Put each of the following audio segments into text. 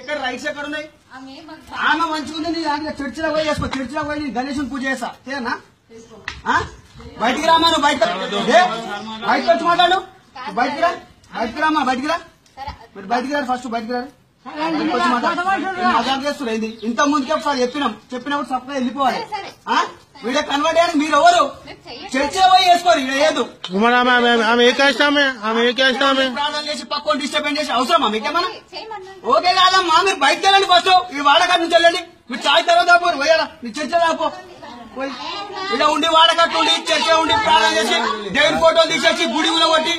ఎక్కడ రైట్స్ ఎక్కడ ఉన్నాయి? ఆమె మంచిగా ఉంది. నీ దాంట్లో చర్చిలో పోయి చేసుకో. చర్చిలో పోయి గణేశుని పూజ చేస్తా తేనా? బయటికి రామా, నువ్వు బయట బయటకు వచ్చి మాట్లాడు. బయటికి రా, బయటికి రామా, బయటికి రా. మీరు బయటికి రారు, ఫస్ట్ బయటికి రారు. మజాక్ చేస్తున్నారు. ఇంత ముందుకే ఒకసారి చెప్పినప్పుడు సప్లై వెళ్ళిపోవాలి. వీడియో కన్వర్ట్ అయ్యారు. మీరు ఎవరు? చర్చిలో పోయి వేసుకోరు. ఇక్కడ ఏదు ప్రార్థన చేసి పక్కన డిస్టర్బెన్స్ చేసి అవసరమా మీకేమన్నా? ఓకే కాదమ్మా, మీరు బయటకు వెళ్ళండి. ఫస్ట్ ఈ వాడకాటి నుంచి వెళ్ళండి. మీరు చాయ్ తర్వాత పోరు పోయాలా, మీ చర్చ రాపో. ఇలా ఉండి వాడకట్టు ఉండి చర్చ ఉండి ప్రార్థన చేసి దేవుని ఫోటోలు తీసేసి గుడి కొట్టి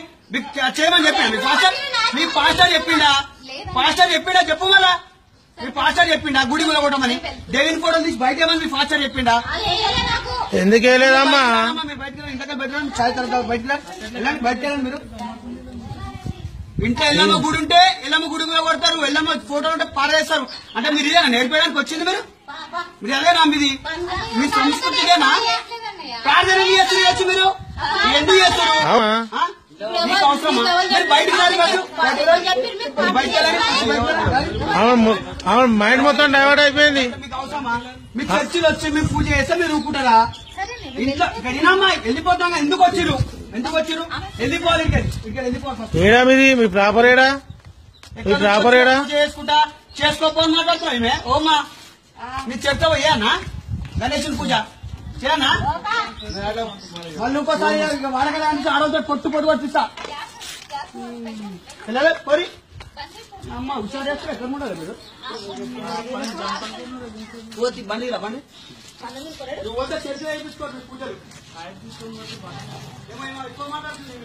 చేయమని చెప్పినా మీ పాస్టర్? మీ పాస్టర్ చెప్పిండా? పాస్టర్ చెప్పిండా? చెప్పు మళ్ళా. మీ పాస్టర్ చెప్పిండా గుడి కొట్టమని? దేవుని ఫోటోలు తీసి బయట ఏమని మీ పాస్టర్ చెప్పిండా? ఎందుకు లేదమ్మా? మీరు బయటకు ఇంతగా బయట చాయ్ తర్వాత బయటకు వెళ్ళండి. బయటకు వెళ్ళండి. మీరు ఇంట్లో ఎల్లమ్మ గుడి ఉంటే ఎల్లమ్మ గుడి మీద కొడతారు. ఎల్లమ్మ ఫోటో ఉంటే పారేస్తారు. అంటే మీరు ఇదేనా నేర్పేయడానికి వచ్చింది? మీరు అదేనా మీది? మీ సంస్కృతికేనా? ప్రార్థన చేయొచ్చు. మీరు ఎందుకు చేస్తారు? మీకు అవసరమా? బయటకు రాలి కాదు. మైండ్ మొత్తం డైవర్ట్ అయిపోయింది. మీకు అవసరమా? మీ చర్చిలో వచ్చి మీరు పూజ చేస్తే మీరు ఊరుకుంటారా? ఇంట్లో గడినమ్మా వెళ్ళిపోతాం. ఎందుకు వచ్చిరు? వెళ్ళిపోవాలి. ఇక్కడ వెళ్ళిపోవాలి. ఏడా మీది? మీ ప్రాపర్ ఏడా? మీ ప్రాపర్ ఏడా? చేసుకుంటా చేసుకోపోని మాట్లాడుతున్నామే. ఓమా నీ చర్చ పోయానా? గణేశుని పూజ చేయనా? వాళ్ళు ఇంకోసారి వాడకడానికి ఆడవుతో పొట్టు పట్టిస్తా. పోరి అమ్మ హుషారు చేస్తారు. ఎక్కడ ఉండదు మీరు బండి బండి పోతే చర్చ వేయించుకోండి. పూజలు ఏమో ఎక్కువ మాట్లాడుతుంది.